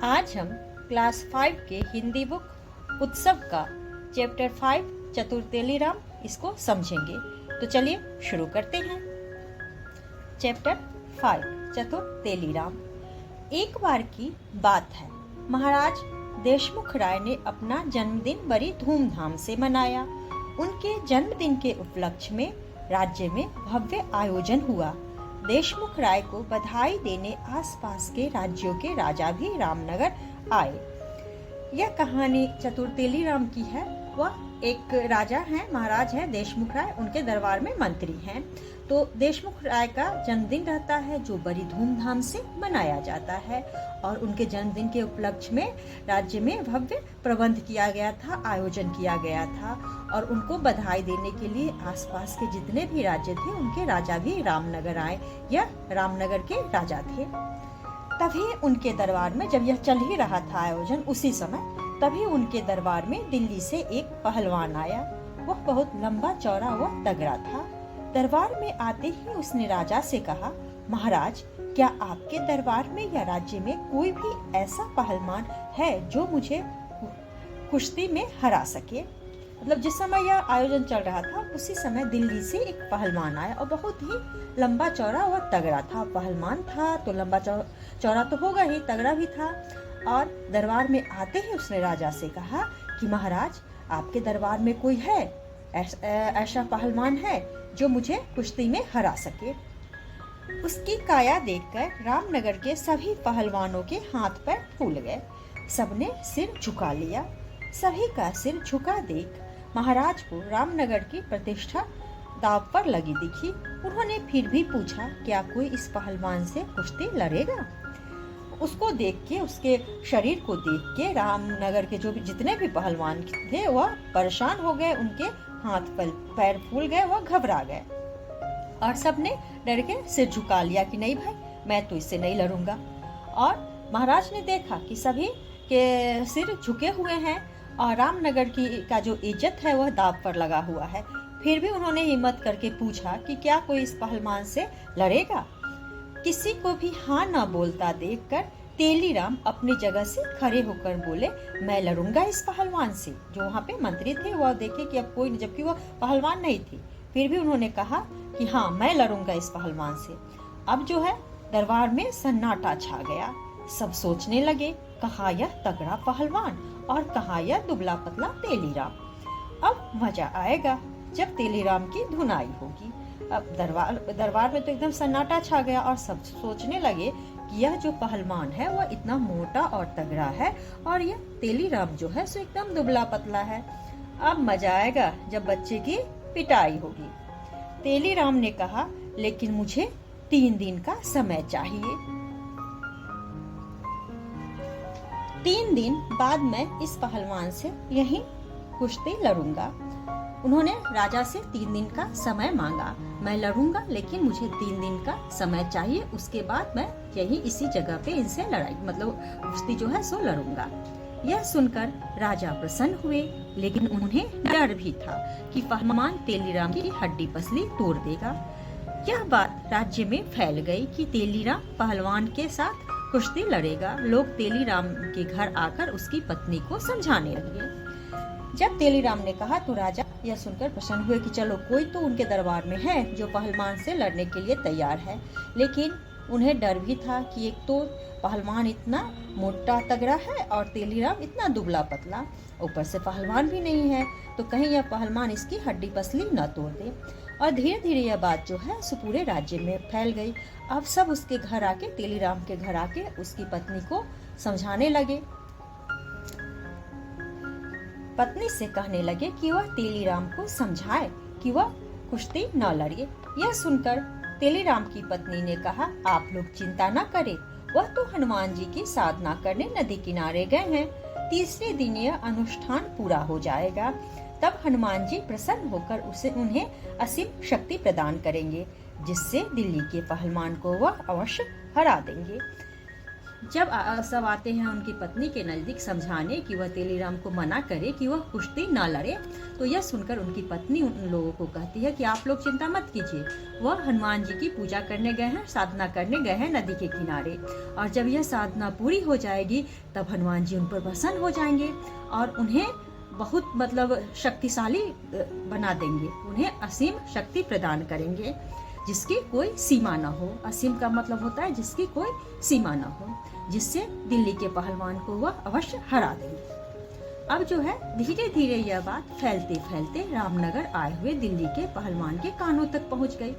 आज हम क्लास 5 के हिंदी बुक उत्सव का चैप्टर 5 चतुर तेलीराम इसको समझेंगे। तो चलिए शुरू करते हैं। चैप्टर 5 चतुर तेलीराम। एक बार की बात है, महाराज देशमुख राय ने अपना जन्मदिन बड़ी धूमधाम से मनाया। उनके जन्मदिन के उपलक्ष्य में राज्य में भव्य आयोजन हुआ। देशमुख राय को बधाई देने आसपास के राज्यों के राजा भी रामनगर आए। यह कहानी चतुर तेलीराम की है। वह एक राजा हैं, महाराज हैं देशमुख राय, उनके दरबार में मंत्री हैं। तो देशमुख राय का जन्मदिन रहता है जो बड़ी धूमधाम से मनाया जाता है और उनके जन्मदिन के उपलक्ष्य में राज्य में भव्य प्रबंध किया गया था, आयोजन किया गया था और उनको बधाई देने के लिए आसपास के जितने भी राज्य थे उनके राजा भी रामनगर आए। यह रामनगर के राजा थे। तभी उनके दरबार में, जब यह चल ही रहा था आयोजन, उसी समय तभी उनके दरबार में दिल्ली से एक पहलवान आया। वह बहुत लंबा चौड़ा व तगड़ा था। दरबार में आते ही उसने राजा से कहा, महाराज क्या आपके दरबार में या राज्य में कोई भी ऐसा पहलवान है जो मुझे कुश्ती में हरा सके। मतलब जिस समय यह आयोजन चल रहा था उसी समय दिल्ली से एक पहलवान आया और बहुत ही लंबा चौड़ा और तगड़ा था। पहलवान था तो लंबा चौड़ा तो होगा ही, तगड़ा भी था। और दरबार में आते ही उसने राजा से कहा कि महाराज आपके दरबार में कोई है ऐसा पहलवान है जो मुझे कुश्ती में हरा सके। उसकी काया देखकर रामनगर के सभी पहलवानों के हाथ पैर फूल गए। सबने सिर झुका लिया। सभी का सिर झुका देख महाराज को रामनगर की प्रतिष्ठा दांव पर लगी दिखी। उन्होंने फिर भी पूछा, क्या कोई इस पहलवान से कुश्ती लड़ेगा। उसको देख के, उसके शरीर को देख के रामनगर के जो भी जितने भी पहलवान थे वह परेशान हो गए। उनके हाथ पैर फूल गए, वह घबरा गए और सबने डर के सिर झुका लिया कि नहीं भाई, मैं तो इससे नहीं लड़ूंगा। और महाराज ने देखा कि सभी के सिर झुके हुए हैं और रामनगर की का जो इज्जत है वह दांव पर लगा हुआ है। फिर भी उन्होंने हिम्मत करके पूछा कि क्या कोई इस पहलवान से लड़ेगा। किसी को भी हाँ न बोलता देखकर तेलीराम अपनी जगह से खड़े होकर बोले, मैं लड़ूंगा इस पहलवान से। जो वहाँ पे मंत्री थे वह देखे कि अब कोई, जबकि वह पहलवान नहीं थी, फिर भी उन्होंने कहा कि हाँ मैं लड़ूंगा इस पहलवान से। अब जो है दरबार में सन्नाटा छा गया। सब सोचने लगे, कहाँ यह तगड़ा पहलवान और कहाँ यह दुबला पतला तेलीराम। अब मजा आएगा जब तेलीराम की धुनाई होगी। अब दरबार में तो एकदम सन्नाटा छा गया और सब सोचने लगे कि यह जो पहलवान है वह इतना मोटा और तगड़ा है और यह तेलीराम जो है सो एकदम दुबला पतला है। अब मजा आएगा जब बच्चे की पिटाई होगी। तेलीराम ने कहा, लेकिन मुझे 3 दिन का समय चाहिए। 3 दिन बाद मैं इस पहलवान से यही कुश्ती लड़ूंगा। उन्होंने राजा से 3 दिन का समय मांगा। मैं लड़ूंगा लेकिन मुझे 3 दिन का समय चाहिए, उसके बाद मैं यही इसी जगह पे इनसे लड़ाई मतलब कुश्ती जो है सो लड़ूंगा। यह सुनकर राजा प्रसन्न हुए, लेकिन उन्हें डर भी था कि पहलवान तेलीराम की हड्डी पसली तोड़ देगा। यह बात राज्य में फैल गई कि तेलीराम पहलवान के साथ कुश्ती लड़ेगा। लोग तेलीराम के घर आकर उसकी पत्नी को समझाने लगे। जब तेलीराम ने कहा तो राजा यह सुनकर प्रसन्न हुए कि चलो कोई तो उनके दरबार में है जो पहलवान से लड़ने के लिए तैयार है। लेकिन उन्हें डर भी था कि एक तो पहलवान इतना मोटा तगड़ा है और तेलीराम इतना दुबला पतला, ऊपर से पहलवान भी नहीं है, तो कहीं यह पहलवान इसकी हड्डी पसली न तोड़ दे। और धीरे धीरे यह बात जो है सो पूरे राज्य में फैल गई। अब सब उसके घर आके, तेलीराम के घर आके उसकी पत्नी को समझाने लगे। पत्नी से कहने लगे कि वह तेलीराम को समझाए कि वह कुश्ती न लड़े। यह सुनकर तेलीराम की पत्नी ने कहा, आप लोग चिंता न करें, वह तो हनुमान जी की साधना करने नदी किनारे गए हैं। 3रे दिन यह अनुष्ठान पूरा हो जाएगा, तब हनुमान जी प्रसन्न होकर उन्हें असीम शक्ति प्रदान करेंगे, जिससे दिल्ली के पहलवान को वह अवश्य हरा देंगे। जब सब आते हैं उनकी पत्नी के नजदीक समझाने कि वह तेलीराम को मना करे कि वह कुश्ती ना लड़े, तो यह सुनकर उनकी पत्नी उन लोगों को कहती है कि आप लोग चिंता मत कीजिए, वह हनुमान जी की पूजा करने गए हैं, साधना करने गए हैं नदी के किनारे, और जब यह साधना पूरी हो जाएगी तब हनुमान जी उन पर प्रसन्न हो जाएंगे और उन्हें बहुत शक्तिशाली बना देंगे, उन्हें असीम शक्ति प्रदान करेंगे जिसकी कोई सीमा न हो। असीम का मतलब होता है जिसकी कोई सीमा न हो, जिससे दिल्ली के पहलवान को वह अवश्य हरा देंगे। अब जो है धीरे धीरे यह बात फैलते फैलते रामनगर आए हुए दिल्ली के पहलवान के कानों तक पहुंच गई।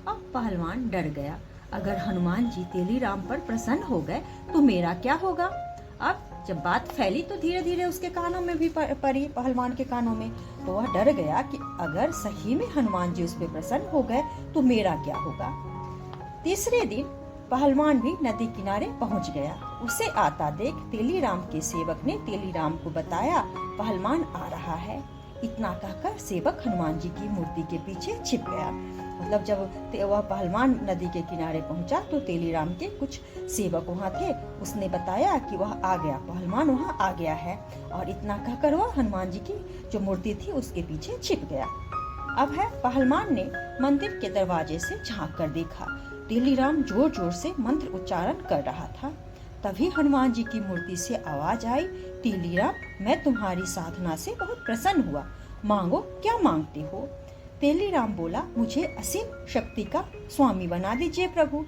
अब पहलवान डर गया, अगर हनुमान जी तेलीराम पर प्रसन्न हो गए तो मेरा क्या होगा। अब जब बात फैली तो धीरे धीरे उसके कानों में भी पड़ी, पहलवान के कानों में, तो वह डर गया कि अगर सही में हनुमान जी उस पर प्रसन्न हो गए तो मेरा क्या होगा। तीसरे दिन पहलवान भी नदी किनारे पहुंच गया। उसे आता देख तेलीराम के सेवक ने तेलीराम को बताया पहलवान आ रहा है। इतना कहकर सेवक हनुमान जी की मूर्ति के पीछे छिप गया। मतलब जब वह पहलवान नदी के किनारे पहुंचा तो तेलीराम के कुछ सेवक वहां थे, उसने बताया कि वह आ गया, पहलवान वहां आ गया है, और इतना कहकर वह हनुमान जी की जो मूर्ति थी उसके पीछे छिप गया। अब है पहलवान ने मंदिर के दरवाजे से झांक कर देखा, तेलीराम जोर जोर से मंत्र उच्चारण कर रहा था। तभी हनुमान जी की मूर्ति से आवाज आई, तेलीराम मैं तुम्हारी साधना से बहुत प्रसन्न हुआ, मांगो क्या मांगते हो। तेलीराम बोला, मुझे असीम शक्ति का स्वामी बना दीजिए प्रभु।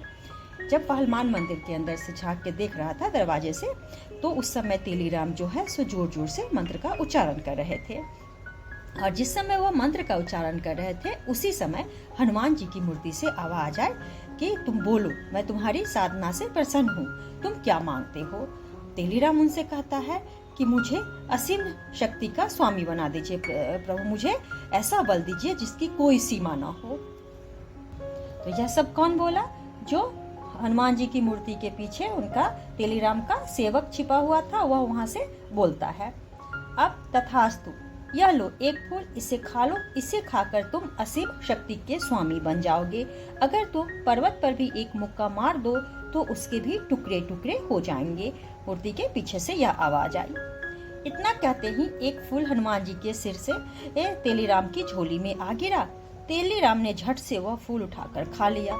जब पहलवान मंदिर के अंदर से झांक के देख रहा था दरवाजे से, तो उस समय तेलीराम जो है सो जोर जोर से मंत्र का उच्चारण कर रहे थे, और जिस समय वह मंत्र का उच्चारण कर रहे थे उसी समय हनुमान जी की मूर्ति से आवाज आई कि तुम बोलो, मैं तुम्हारी साधना से प्रसन्न हूँ, तुम क्या मांगते हो। तेलीराम उनसे कहता है कि मुझे असीम शक्ति का स्वामी बना दीजिए प्रभु, मुझे ऐसा बल दीजिए जिसकी कोई सीमा ना हो। तो यह सब कौन बोला? जो हनुमान जी की मूर्ति के पीछे उनका तेलीराम का सेवक छिपा हुआ था, वह वहां से बोलता है। अब तथास्तु, यह लो एक फूल, इसे खा लो, इसे खाकर तुम असीम शक्ति के स्वामी बन जाओगे। अगर तुम पर्वत पर भी एक मुक्का मार दो तो उसके भी टुकड़े टुकड़े हो जाएंगे। मूर्ति के पीछे से यह आवाज आई। इतना कहते ही एक फूल हनुमान जी के सिर से तेलीराम की झोली में आ गिरा। तेलीराम ने झट से वह फूल उठाकर खा लिया।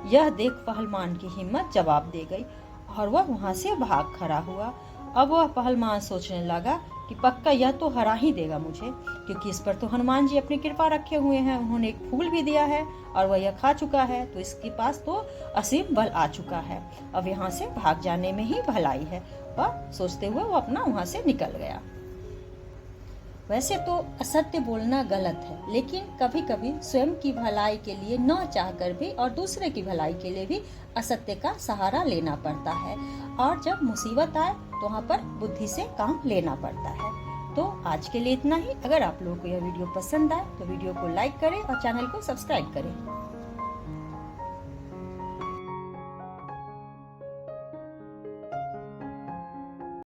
यह देख पहलवान की हिम्मत जवाब दे गई और वह वहां से भाग खड़ा हुआ। अब वह पहलवान सोचने लगा कि पक्का यह तो हरा ही देगा मुझे, क्योंकि इस पर तो हनुमान जी अपनी कृपा रखे हुए हैं, उन्होंने एक फूल भी दिया है और वह यह खा चुका है, तो इसके पास तो असीम बल आ चुका है, अब यहाँ से भाग जाने में ही भलाई है। वह सोचते हुए वो अपना वहां से निकल गया। वैसे तो असत्य बोलना गलत है, लेकिन कभी कभी स्वयं की भलाई के लिए न चाहकर भी और दूसरे की भलाई के लिए भी असत्य का सहारा लेना पड़ता है, और जब मुसीबत आए तो वहाँ पर बुद्धि से काम लेना पड़ता है। तो आज के लिए इतना ही। अगर आप लोगों को यह वीडियो पसंद आए तो वीडियो को लाइक करें और चैनल को सब्सक्राइब करें।